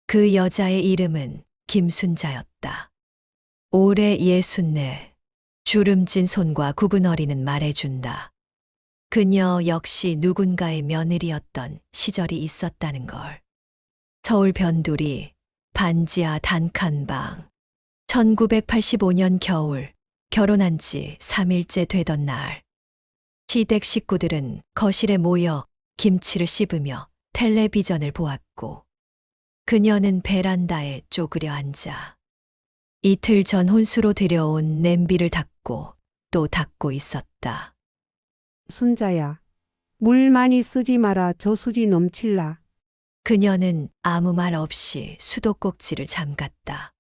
그 여자의 이름은 김순자였다. 올해 64. 주름진 손과 구근어리는 말해준다. 그녀 역시 누군가의 며느리였던 시절이 있었다는 걸. 서울 변두리, 반지하 단칸방. 1985년 겨울, 결혼한 지 3일째 되던 날. 시댁 식구들은 거실에 모여 김치를 씹으며 텔레비전을 보았고, 그녀는 베란다에 쪼그려 앉아 이틀 전 혼수로 들여온 냄비를 닦고 또 닦고 있었다. 순자야, 물 많이 쓰지 마라. 저수지 넘칠라. 그녀는 아무 말 없이 수도꼭지를 잠갔다.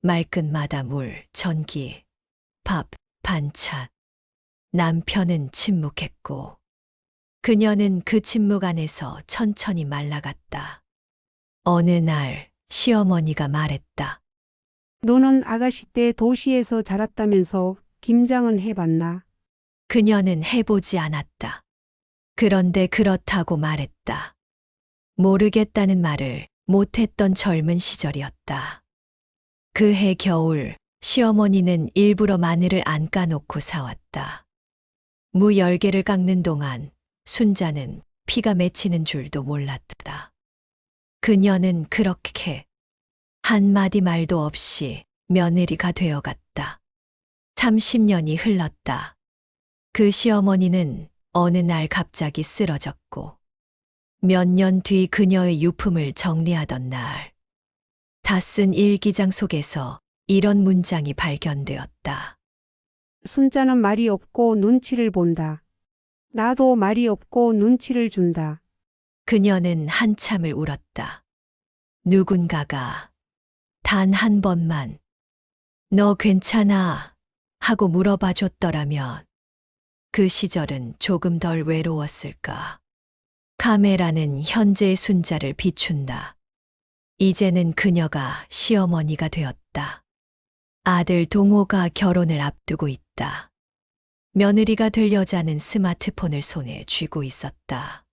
말끝마다 물, 전기, 밥, 반찬. 남편은 침묵했고, 그녀는 그 침묵 안에서 천천히 말라갔다. 어느 날 시어머니가 말했다. 너는 아가씨 때 도시에서 자랐다면서 김장은 해봤나? 그녀는 해보지 않았다. 그런데 그렇다고 말했다. 모르겠다는 말을 못했던 젊은 시절이었다. 그해 겨울, 시어머니는 일부러 마늘을 안 까놓고 사왔다. 무 10개를 깎는 동안 순자는 피가 맺히는 줄도 몰랐다. 그녀는 그렇게 한마디 말도 없이 며느리가 되어갔다. 30년이 흘렀다. 그 시어머니는 어느 날 갑자기 쓰러졌고, 몇 년 뒤 그녀의 유품을 정리하던 날, 다 쓴 일기장 속에서 이런 문장이 발견되었다. 순자는 말이 없고 눈치를 본다. 나도 말이 없고 눈치를 준다. 그녀는 한참을 울었다. 누군가가 단 한 번만 너 괜찮아 하고 물어봐 줬더라면 그 시절은 조금 덜 외로웠을까. 카메라는 현재의 순자를 비춘다. 이제는 그녀가 시어머니가 되었다. 아들 동호가 결혼을 앞두고 있다. 며느리가 될 여자는 스마트폰을 손에 쥐고 있었다.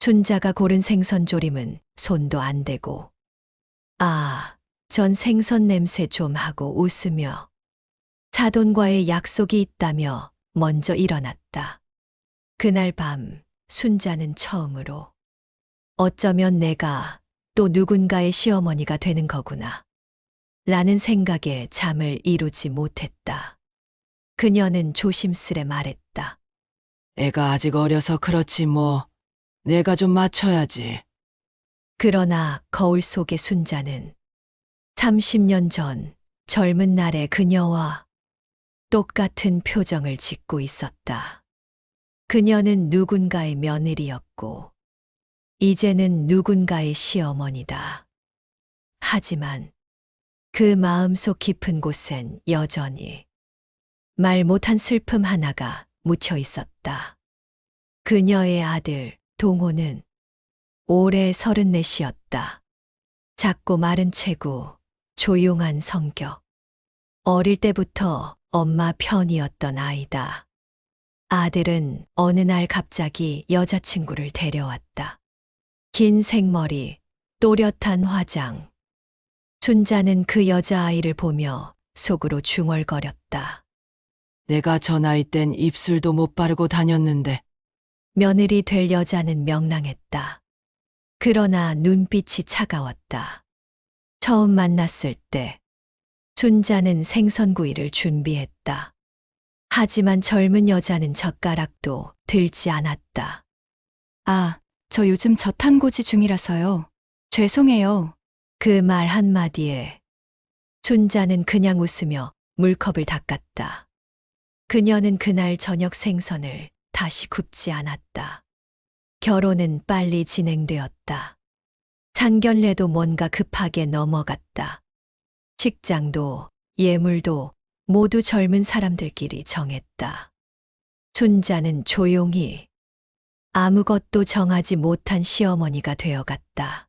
순자가 고른 생선조림은 손도 안 대고, 전 생선 냄새 좀 하고 웃으며 사돈과의 약속이 있다며 먼저 일어났다. 그날 밤 순자는 처음으로 어쩌면 내가 또 누군가의 시어머니가 되는 거구나 라는 생각에 잠을 이루지 못했다. 그녀는 조심스레 말했다. 애가 아직 어려서 그렇지 뭐. 내가 좀 맞춰야지. 그러나 거울 속의 순자는 30년 전 젊은 날의 그녀와 똑같은 표정을 짓고 있었다. 그녀는 누군가의 며느리였고, 이제는 누군가의 시어머니다. 하지만 그 마음속 깊은 곳엔 여전히 말 못한 슬픔 하나가 묻혀 있었다. 그녀의 아들 동호는 올해 34이었다. 작고 마른 체구, 조용한 성격. 어릴 때부터 엄마 편이었던 아이다. 아들은 어느 날 갑자기 여자친구를 데려왔다. 긴 생머리, 또렷한 화장. 순자는 그 여자아이를 보며 속으로 중얼거렸다. 내가 저 나이 땐 입술도 못 바르고 다녔는데. 며느리 될 여자는 명랑했다. 그러나 눈빛이 차가웠다. 처음 만났을 때 순자는 생선구이를 준비했다. 하지만 젊은 여자는 젓가락도 들지 않았다. 저 요즘 저탄고지 중이라서요. 죄송해요. 그 말 한마디에 순자는 그냥 웃으며 물컵을 닦았다. 그녀는 그날 저녁 생선을 다시 굽지 않았다. 결혼은 빨리 진행되었다. 상견례도 뭔가 급하게 넘어갔다. 식장도 예물도 모두 젊은 사람들끼리 정했다. 순자는 조용히 아무것도 정하지 못한 시어머니가 되어갔다.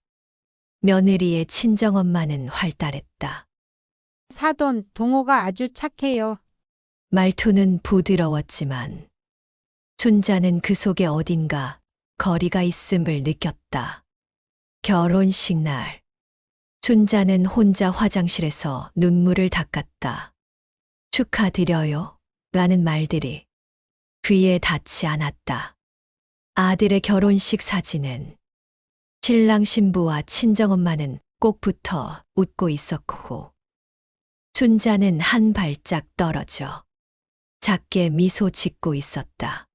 며느리의 친정엄마는 활달했다. 사돈 동호가 아주 착해요. 말투는 부드러웠지만 순자는 그 속에 어딘가 거리가 있음을 느꼈다. 결혼식 날 춘자는 혼자 화장실에서 눈물을 닦았다. 축하드려요. 라는 말들이 귀에 닿지 않았다. 아들의 결혼식 사진은 신랑 신부와 친정엄마는 꼭 붙어 웃고 있었고, 춘자는 한 발짝 떨어져 작게 미소 짓고 있었다.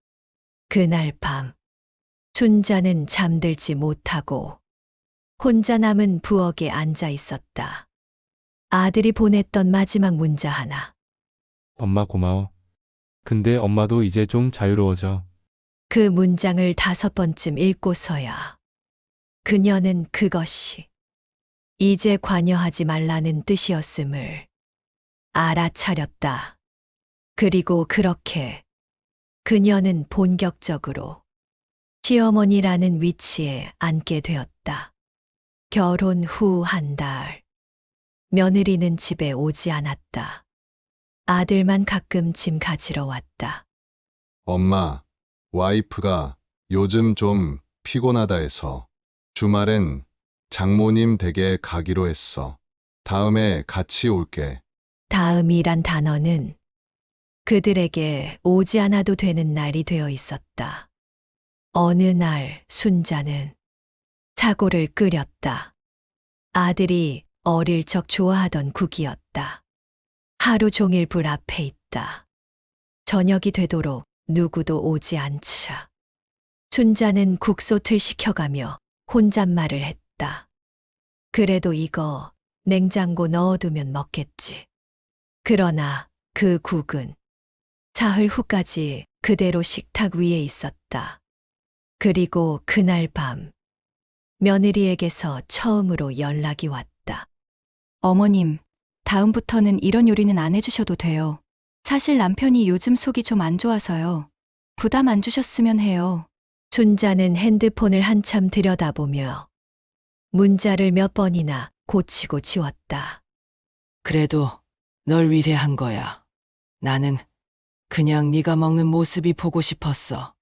그날 밤, 춘자는 잠들지 못하고 혼자 남은 부엌에 앉아 있었다. 아들이 보냈던 마지막 문자 하나. 엄마 고마워. 근데 엄마도 이제 좀 자유로워져. 그 문장을 5번쯤 읽고서야 그녀는 그것이 이제 관여하지 말라는 뜻이었음을 알아차렸다. 그리고 그렇게 그녀는 본격적으로 시어머니라는 위치에 앉게 되었다. 결혼 후 한 달, 며느리는 집에 오지 않았다. 아들만 가끔 짐 가지러 왔다. 엄마, 와이프가 요즘 좀 피곤하다 해서 주말엔 장모님 댁에 가기로 했어. 다음에 같이 올게. 다음이란 단어는 그들에게 오지 않아도 되는 날이 되어 있었다. 어느 날 순자는 사고를 끓였다. 아들이 어릴 적 좋아하던 국이었다. 하루 종일 불 앞에 있다. 저녁이 되도록 누구도 오지 않자 순자는 국솥을 식혀가며 혼잣말을 했다. 그래도 이거 냉장고 넣어두면 먹겠지. 그러나 그 국은 사흘 후까지 그대로 식탁 위에 있었다. 그리고 그날 밤 며느리에게서 처음으로 연락이 왔다. 어머님, 다음부터는 이런 요리는 안 해주셔도 돼요. 사실 남편이 요즘 속이 좀 안 좋아서요. 부담 안 주셨으면 해요. 순자는 핸드폰을 한참 들여다보며 문자를 몇 번이나 고치고 지웠다. 그래도 널 위해 한 거야. 나는 그냥 네가 먹는 모습이 보고 싶었어.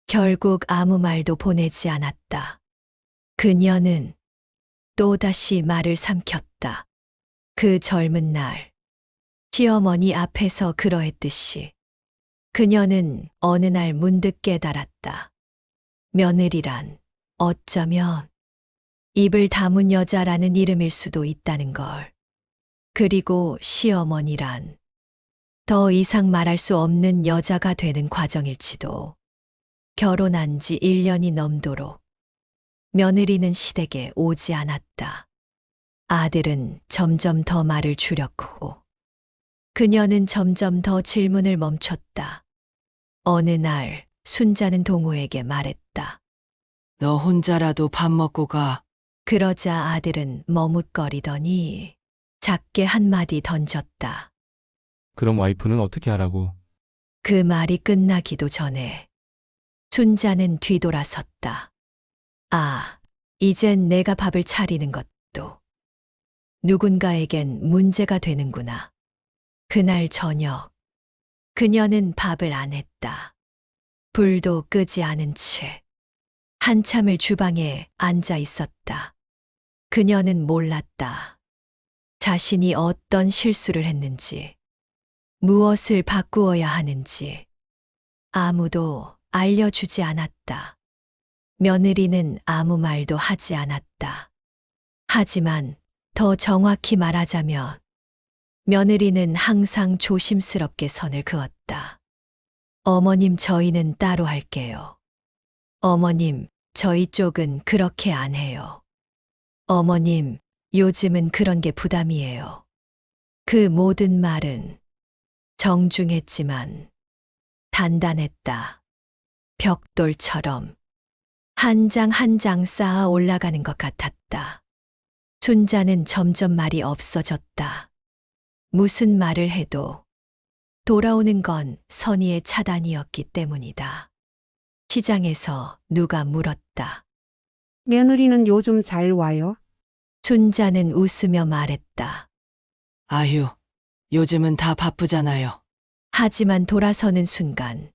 결국 아무 말도 보내지 않았다. 그녀는 또다시 말을 삼켰다. 그 젊은 날, 시어머니 앞에서 그러했듯이 그녀는 어느 날 문득 깨달았다. 며느리란 어쩌면 입을 다문 여자라는 이름일 수도 있다는 걸. 그리고 시어머니란 더 이상 말할 수 없는 여자가 되는 과정일지도. 결혼한 지 1년이 넘도록 며느리는 시댁에 오지 않았다. 아들은 점점 더 말을 줄였고 그녀는 점점 더 질문을 멈췄다. 어느 날 순자는 동호에게 말했다. 너 혼자라도 밥 먹고 가. 그러자 아들은 머뭇거리더니 작게 한마디 던졌다. 그럼 와이프는 어떻게 하라고? 그 말이 끝나기도 전에 순자는 뒤돌아섰다. 아, 이젠 내가 밥을 차리는 것도 누군가에겐 문제가 되는구나. 그날 저녁, 그녀는 밥을 안 했다. 불도 끄지 않은 채 한참을 주방에 앉아 있었다. 그녀는 몰랐다. 자신이 어떤 실수를 했는지, 무엇을 바꾸어야 하는지 아무도 알려주지 않았다. 며느리는 아무 말도 하지 않았다. 하지만 더 정확히 말하자면 며느리는 항상 조심스럽게 선을 그었다. 어머님, 저희는 따로 할게요. 어머님, 저희 쪽은 그렇게 안 해요. 어머님, 요즘은 그런 게 부담이에요. 그 모든 말은 정중했지만 단단했다. 벽돌처럼 한 장 한 장 쌓아 올라가는 것 같았다. 순자는 점점 말이 없어졌다. 무슨 말을 해도 돌아오는 건 선의의 차단이었기 때문이다. 시장에서 누가 물었다. 며느리는 요즘 잘 와요? 순자는 웃으며 말했다. 아휴, 요즘은 다 바쁘잖아요. 하지만 돌아서는 순간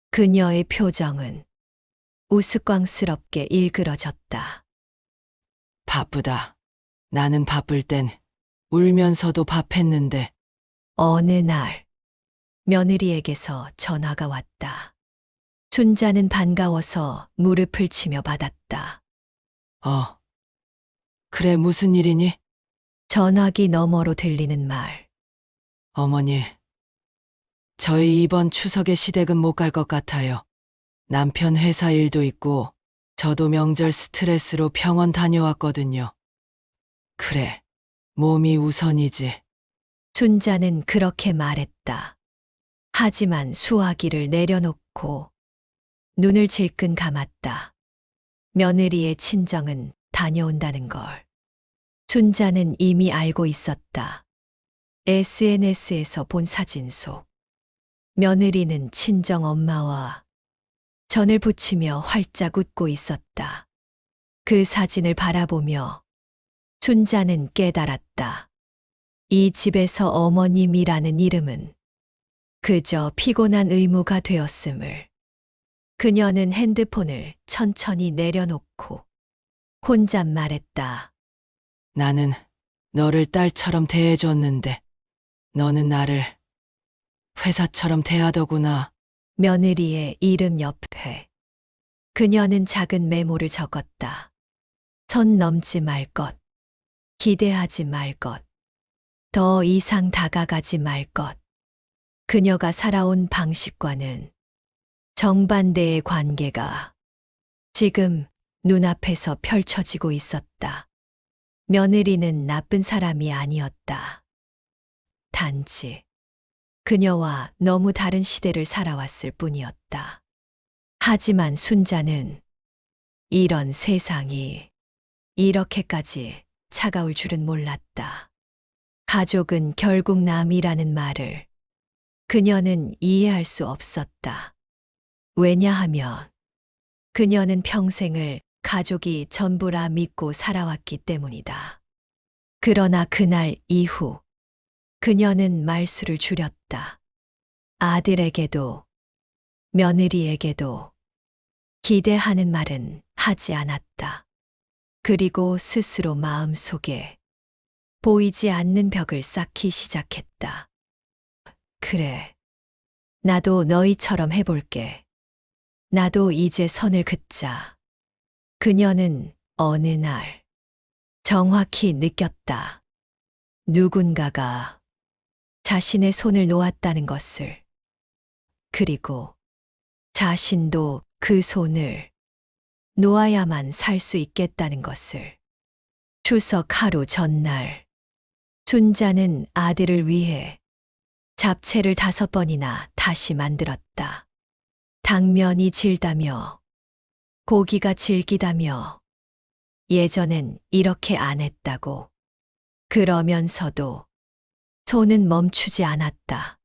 그녀의 표정은 우스꽝스럽게 일그러졌다. 바쁘다. 나는 바쁠 땐 울면서도 밥했는데 어느 날 며느리에게서 전화가 왔다. 춘자는 반가워서 무릎을 치며 받았다. 그래 무슨 일이니? 전화기 너머로 들리는 말. 어머니, 저희 이번 추석에 시댁은 못 갈 것 같아요. 남편 회사 일도 있고 저도 명절 스트레스로 병원 다녀왔거든요. 그래, 몸이 우선이지. 춘자는 그렇게 말했다. 하지만 수화기를 내려놓고 눈을 질끈 감았다. 며느리의 친정은 다녀온다는 걸. 춘자는 이미 알고 있었다. SNS에서 본 사진 속. 며느리는 친정 엄마와 전을 붙이며 활짝 웃고 있었다. 그 사진을 바라보며 춘자는 깨달았다. 이 집에서 어머님이라는 이름은 그저 피곤한 의무가 되었음을. 그녀는 핸드폰을 천천히 내려놓고 혼잣말했다. 나는 너를 딸처럼 대해줬는데 너는 나를 회사처럼 대하더구나. 며느리의 이름 옆에 그녀는 작은 메모를 적었다. 선 넘지 말 것, 기대하지 말 것, 더 이상 다가가지 말 것. 그녀가 살아온 방식과는 정반대의 관계가 지금 눈앞에서 펼쳐지고 있었다. 며느리는 나쁜 사람이 아니었다. 단지 그녀와 너무 다른 시대를 살아왔을 뿐이었다. 하지만 순자는 이런 세상이 이렇게까지 차가울 줄은 몰랐다. 가족은 결국 남이라는 말을 그녀는 이해할 수 없었다. 왜냐하면 그녀는 평생을 가족이 전부라 믿고 살아왔기 때문이다. 그러나 그날 이후 그녀는 말수를 줄였다. 아들에게도 며느리에게도 기대하는 말은 하지 않았다. 그리고 스스로 마음속에 보이지 않는 벽을 쌓기 시작했다. 그래, 나도 너희처럼 해볼게. 나도 이제 선을 긋자. 그녀는 어느 날 정확히 느꼈다. 누군가가 자신의 손을 놓았다는 것을. 그리고 자신도 그 손을 놓아야만 살 수 있겠다는 것을. 추석 하루 전날, 춘자는 아들을 위해 잡채를 5번이나 다시 만들었다. 당면이 질다며, 고기가 질기다며, 예전엔 이렇게 안 했다고. 그러면서도 손은 멈추지 않았다.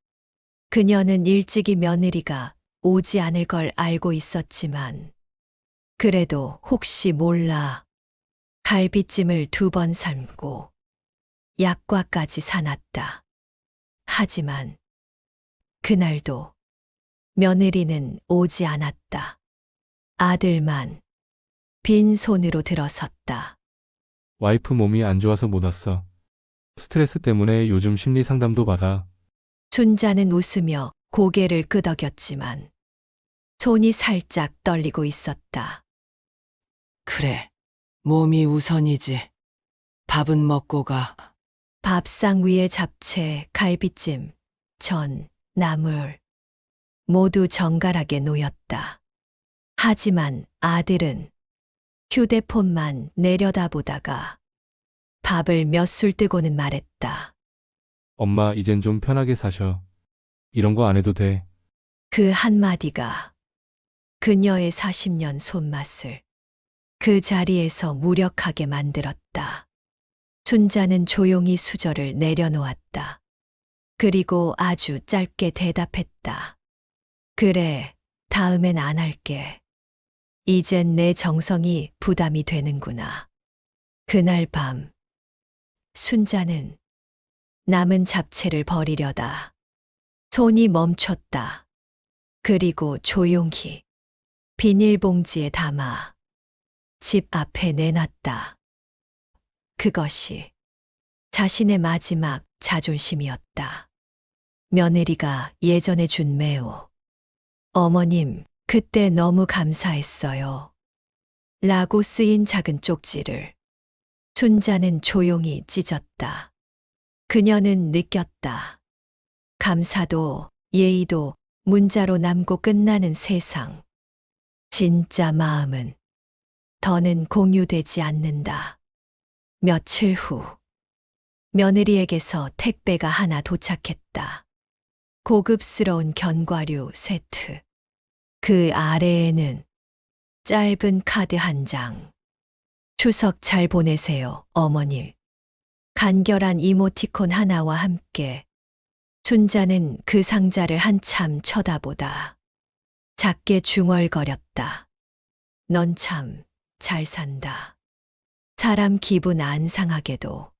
그녀는 일찍이 며느리가 오지 않을 걸 알고 있었지만, 그래도 혹시 몰라 갈비찜을 2번 삶고 약과까지 사놨다. 하지만 그날도 며느리는 오지 않았다. 아들만 빈손으로 들어섰다. 와이프 몸이 안 좋아서 못 왔어. 스트레스 때문에 요즘 심리 상담도 받아. 춘자는 웃으며 고개를 끄덕였지만 손이 살짝 떨리고 있었다. 그래, 몸이 우선이지. 밥은 먹고 가. 밥상 위에 잡채, 갈비찜, 전, 나물 모두 정갈하게 놓였다. 하지만 아들은 휴대폰만 내려다보다가 밥을 몇 술 뜨고는 말했다. 엄마, 이젠 좀 편하게 사셔. 이런 거 안 해도 돼. 그 한마디가 그녀의 40년 손맛을 그 자리에서 무력하게 만들었다. 춘자는 조용히 수저를 내려놓았다. 그리고 아주 짧게 대답했다. 그래, 다음엔 안 할게. 이젠 내 정성이 부담이 되는구나. 그날 밤, 순자는 남은 잡채를 버리려다 손이 멈췄다. 그리고 조용히 비닐봉지에 담아 집 앞에 내놨다. 그것이 자신의 마지막 자존심이었다. 며느리가 예전에 준 매우. 어머님, 그때 너무 감사했어요. 라고 쓰인 작은 쪽지를 춘자는 조용히 찢었다. 그녀는 느꼈다. 감사도 예의도 문자로 남고 끝나는 세상. 진짜 마음은 더는 공유되지 않는다. 며칠 후 며느리에게서 택배가 하나 도착했다. 고급스러운 견과류 세트. 그 아래에는 짧은 카드 한 장. 추석 잘 보내세요, 어머니. 간결한 이모티콘 하나와 함께 춘자는 그 상자를 한참 쳐다보다 작게 중얼거렸다. 넌 참 잘 산다. 사람 기분 안 상하게도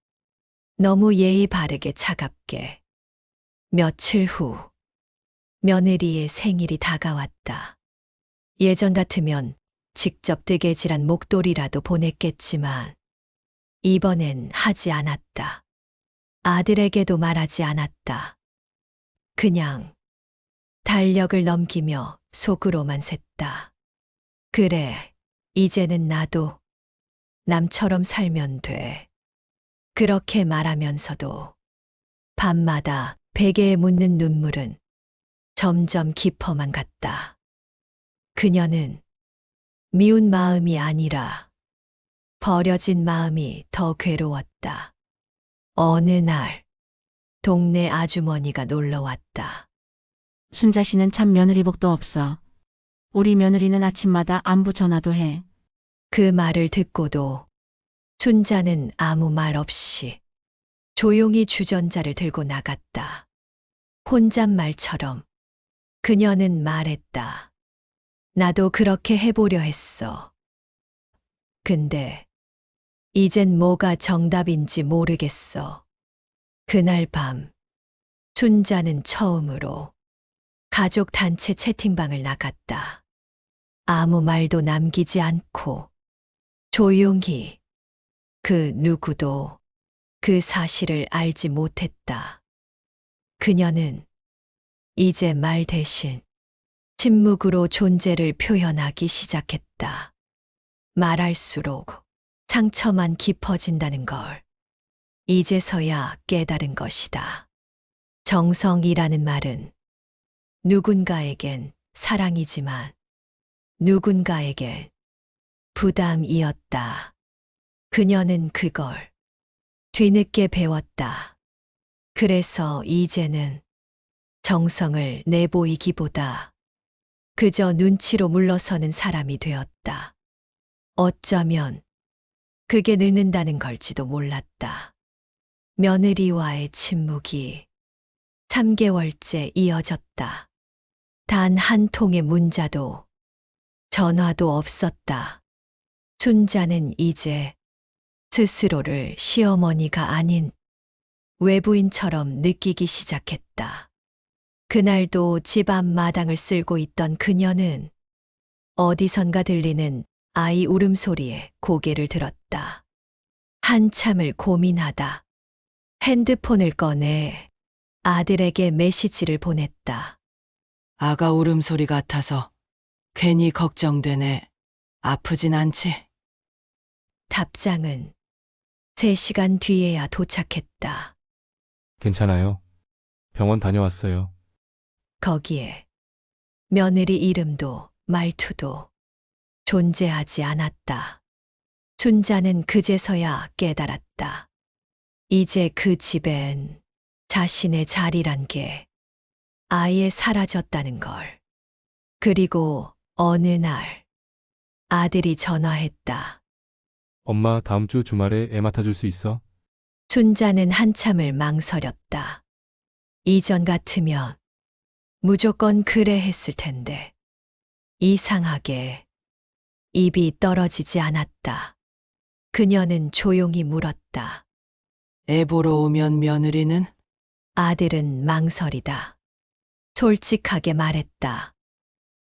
너무 예의 바르게 차갑게. 며칠 후 며느리의 생일이 다가왔다. 예전 같으면 직접 뜨개질한 목도리라도 보냈겠지만 이번엔 하지 않았다. 아들에게도 말하지 않았다. 그냥 달력을 넘기며 속으로만 샜다. 그래, 이제는 나도 남처럼 살면 돼. 그렇게 말하면서도 밤마다 베개에 묻는 눈물은 점점 깊어만 갔다. 그녀는 미운 마음이 아니라 버려진 마음이 더 괴로웠다. 어느 날 동네 아주머니가 놀러 왔다. 순자 씨는 참 며느리 복도 없어. 우리 며느리는 아침마다 안부 전화도 해. 그 말을 듣고도 춘자는 아무 말 없이 조용히 주전자를 들고 나갔다. 혼잣말처럼 그녀는 말했다. 나도 그렇게 해보려 했어. 근데 이젠 뭐가 정답인지 모르겠어. 그날 밤 춘자는 처음으로 가족 단체 채팅방을 나갔다. 아무 말도 남기지 않고 조용히. 그 누구도 그 사실을 알지 못했다. 그녀는 이제 말 대신 침묵으로 존재를 표현하기 시작했다. 말할수록 상처만 깊어진다는 걸 이제서야 깨달은 것이다. 정성이라는 말은 누군가에겐 사랑이지만 누군가에겐 부담이었다. 그녀는 그걸 뒤늦게 배웠다. 그래서 이제는 정성을 내보이기보다 그저 눈치로 물러서는 사람이 되었다. 어쩌면 그게 늙는다는 걸지도 몰랐다. 며느리와의 침묵이 3개월째 이어졌다. 단 한 통의 문자도 전화도 없었다. 춘자는 이제 스스로를 시어머니가 아닌 외부인처럼 느끼기 시작했다. 그날도 집 앞 마당을 쓸고 있던 그녀는 어디선가 들리는 아이 울음소리에 고개를 들었다. 한참을 고민하다 핸드폰을 꺼내 아들에게 메시지를 보냈다. 아가 울음소리 같아서 괜히 걱정되네. 아프진 않지? 답장은 3시간 뒤에야 도착했다. 괜찮아요. 병원 다녀왔어요. 거기에 며느리 이름도 말투도 존재하지 않았다. 춘자는 그제서야 깨달았다. 이제 그 집엔 자신의 자리란 게 아예 사라졌다는 걸. 그리고 어느 날 아들이 전화했다. 엄마 다음 주 주말에 애 맡아줄 수 있어? 춘자는 한참을 망설였다. 이전 같으면 무조건 그래 했을 텐데 이상하게 입이 떨어지지 않았다. 그녀는 조용히 물었다. 애 보러 오면 며느리는? 아들은 망설이다. 솔직하게 말했다.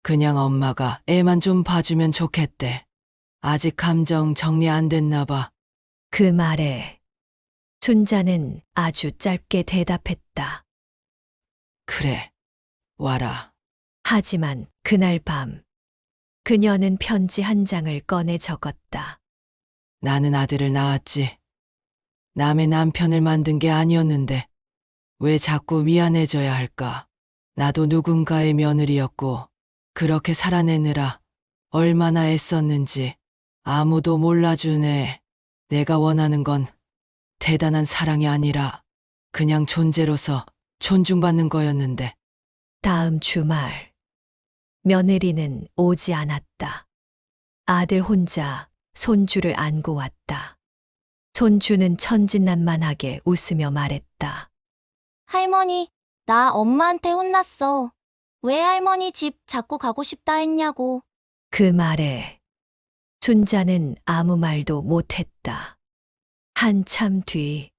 그냥 엄마가 애만 좀 봐주면 좋겠대. 아직 감정 정리 안 됐나 봐. 그 말에 춘자는 아주 짧게 대답했다. 그래, 와라. 하지만 그날 밤 그녀는 편지 한 장을 꺼내 적었다. 나는 아들을 낳았지. 남의 남편을 만든 게 아니었는데 왜 자꾸 미안해져야 할까? 나도 누군가의 며느리였고 그렇게 살아내느라 얼마나 애썼는지 아무도 몰라주네. 내가 원하는 건 대단한 사랑이 아니라 그냥 존재로서 존중받는 거였는데 다음 주말 며느리는 오지 않았다. 아들 혼자 손주를 안고 왔다. 손주는 천진난만하게 웃으며 말했다. 할머니, 나 엄마한테 혼났어. 왜 할머니 집 자꾸 가고 싶다 했냐고. 그 말에 춘자는 아무 말도 못했다. 한참 뒤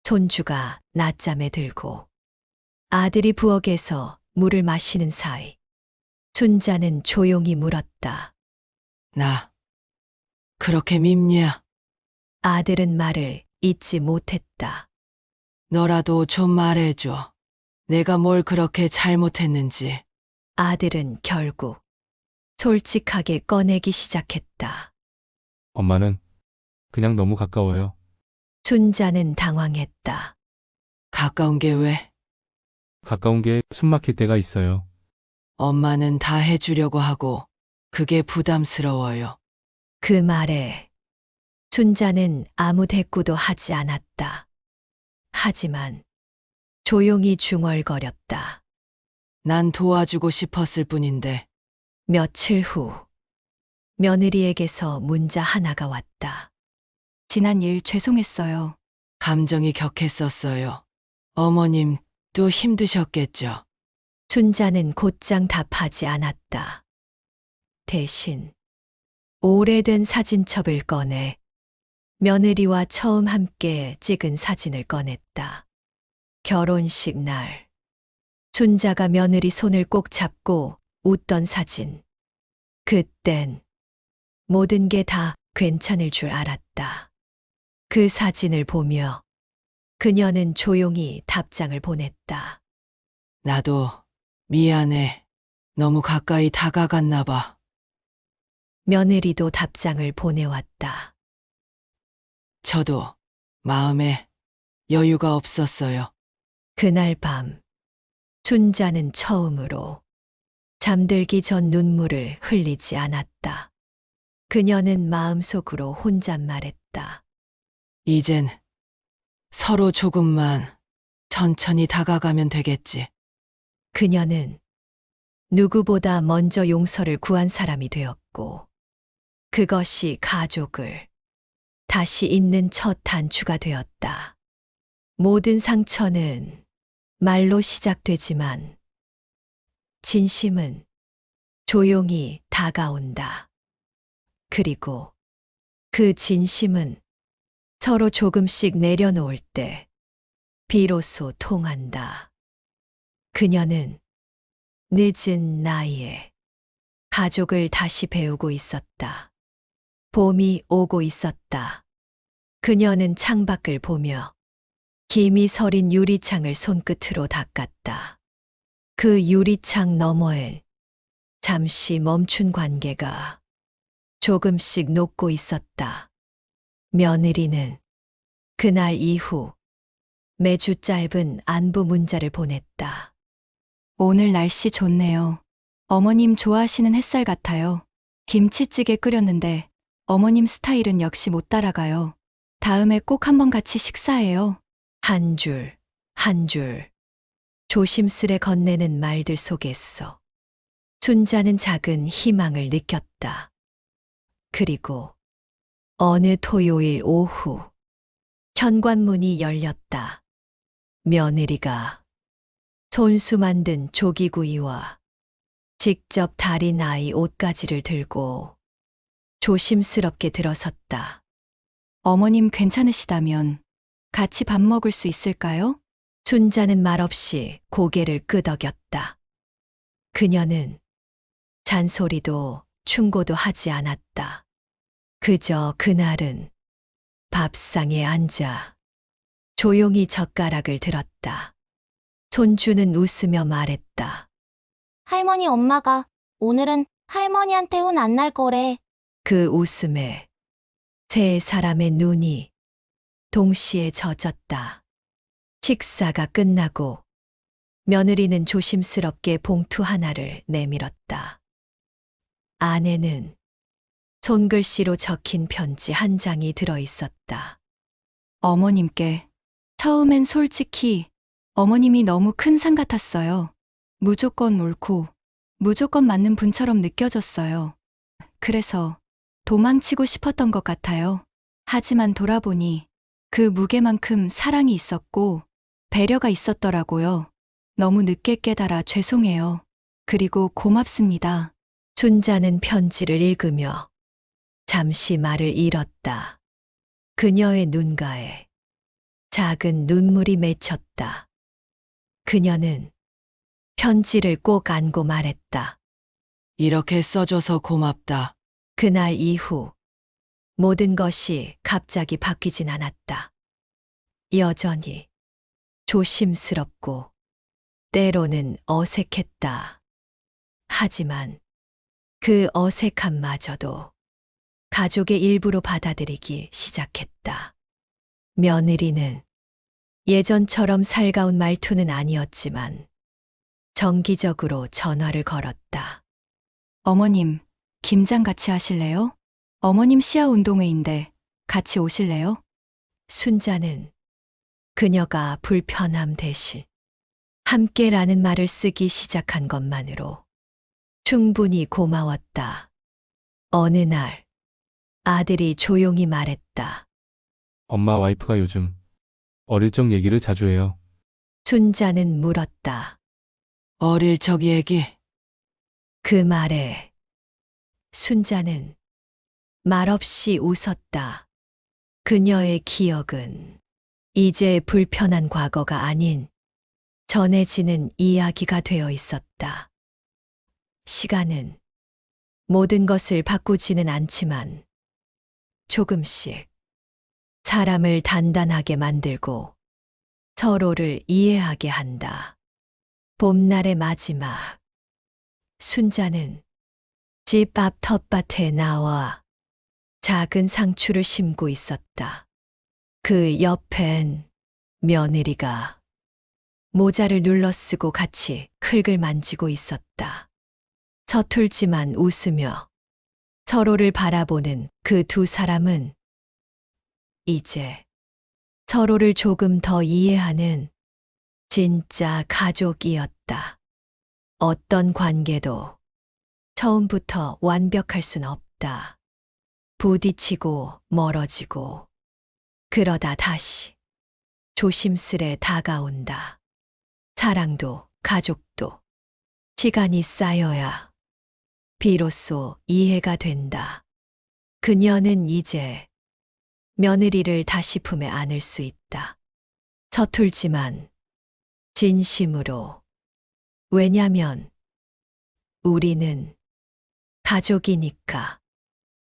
손주가 낮잠에 들고 아들이 부엌에서 물을 마시는 사이 춘자는 조용히 물었다. 나 그렇게 밉냐? 아들은 말을 잇지 못했다. 너라도 좀 말해줘. 내가 뭘 그렇게 잘못했는지. 아들은 결국 솔직하게 꺼내기 시작했다. 엄마는 그냥 너무 가까워요. 춘자는 당황했다. 가까운 게 왜? 가까운 게 숨 막힐 때가 있어요. 엄마는 다 해주려고 하고 그게 부담스러워요. 그 말에 춘자는 아무 대꾸도 하지 않았다. 하지만 조용히 중얼거렸다. 난 도와주고 싶었을 뿐인데 며칠 후 며느리에게서 문자 하나가 왔다. 지난 일 죄송했어요. 감정이 격했었어요. 어머님 또 힘드셨겠죠. 춘자는 곧장 답하지 않았다. 대신 오래된 사진첩을 꺼내 며느리와 처음 함께 찍은 사진을 꺼냈다. 결혼식 날 춘자가 며느리 손을 꼭 잡고 웃던 사진. 그땐 모든 게 다 괜찮을 줄 알았다. 그 사진을 보며 그녀는 조용히 답장을 보냈다. 나도 미안해. 너무 가까이 다가갔나 봐. 며느리도 답장을 보내왔다. 저도 마음에 여유가 없었어요. 그날 밤 춘자는 처음으로 잠들기 전 눈물을 흘리지 않았다. 그녀는 마음속으로 혼잣말했다. 이젠 서로 조금만 천천히 다가가면 되겠지. 그녀는 누구보다 먼저 용서를 구한 사람이 되었고, 그것이 가족을 다시 잇는 첫 단추가 되었다. 모든 상처는 말로 시작되지만, 진심은 조용히 다가온다. 그리고 그 진심은 서로 조금씩 내려놓을 때 비로소 통한다. 그녀는 늦은 나이에 가족을 다시 배우고 있었다. 봄이 오고 있었다. 그녀는 창밖을 보며 김이 서린 유리창을 손끝으로 닦았다. 그 유리창 너머에 잠시 멈춘 관계가 조금씩 녹고 있었다. 며느리는 그날 이후 매주 짧은 안부 문자를 보냈다. 오늘 날씨 좋네요. 어머님 좋아하시는 햇살 같아요. 김치찌개 끓였는데 어머님 스타일은 역시 못 따라가요. 다음에 꼭 한번 같이 식사해요. 한 줄, 한 줄, 조심스레 건네는 말들 속에서 춘자는 작은 희망을 느꼈다. 그리고 어느 토요일 오후, 현관문이 열렸다. 며느리가 손수 만든 조기구이와 직접 달인 아이 옷가지를 들고 조심스럽게 들어섰다. 어머님 괜찮으시다면 같이 밥 먹을 수 있을까요? 춘자는 말없이 고개를 끄덕였다. 그녀는 잔소리도 충고도 하지 않았다. 그저 그날은 밥상에 앉아 조용히 젓가락을 들었다. 손주는 웃으며 말했다. 할머니 엄마가 오늘은 할머니한테 혼 안 날 거래. 그 웃음에 세 사람의 눈이 동시에 젖었다. 식사가 끝나고 며느리는 조심스럽게 봉투 하나를 내밀었다. 안에는 손글씨로 적힌 편지 한 장이 들어 있었다. 어머님께. 처음엔 솔직히 어머님이 너무 큰 산 같았어요. 무조건 옳고 무조건 맞는 분처럼 느껴졌어요. 그래서 도망치고 싶었던 것 같아요. 하지만 돌아보니 그 무게만큼 사랑이 있었고 배려가 있었더라고요. 너무 늦게 깨달아 죄송해요. 그리고 고맙습니다. 순자는 편지를 읽으며 잠시 말을 잃었다. 그녀의 눈가에 작은 눈물이 맺혔다. 그녀는 편지를 꼭 안고 말했다. 이렇게 써줘서 고맙다. 그날 이후 모든 것이 갑자기 바뀌진 않았다. 여전히 조심스럽고 때로는 어색했다. 하지만 그 어색함마저도 가족의 일부로 받아들이기 시작했다. 며느리는 예전처럼 살가운 말투는 아니었지만 정기적으로 전화를 걸었다. 어머님, 김장 같이 하실래요? 어머님 시야 운동회인데 같이 오실래요? 순자는 그녀가 불편함 대신 함께라는 말을 쓰기 시작한 것만으로 충분히 고마웠다. 어느 날 아들이 조용히 말했다. 엄마 와이프가 요즘 어릴 적 얘기를 자주 해요. 순자는 물었다. 어릴 적 얘기. 그 말에 순자는 말없이 웃었다. 그녀의 기억은 이제 불편한 과거가 아닌 전해지는 이야기가 되어 있었다. 시간은 모든 것을 바꾸지는 않지만 조금씩 사람을 단단하게 만들고 서로를 이해하게 한다. 봄날의 마지막, 순자는 집 앞 텃밭에 나와 작은 상추를 심고 있었다. 그 옆엔 며느리가 모자를 눌러쓰고 같이 흙을 만지고 있었다. 서툴지만 웃으며 서로를 바라보는 그 두 사람은 이제 서로를 조금 더 이해하는 진짜 가족이었다. 어떤 관계도 처음부터 완벽할 순 없다. 부딪히고 멀어지고 그러다 다시 조심스레 다가온다. 사랑도 가족도 시간이 쌓여야 비로소 이해가 된다. 그녀는 이제 며느리를 다시 품에 안을 수 있다. 서툴지만 진심으로. 왜냐면 우리는 가족이니까.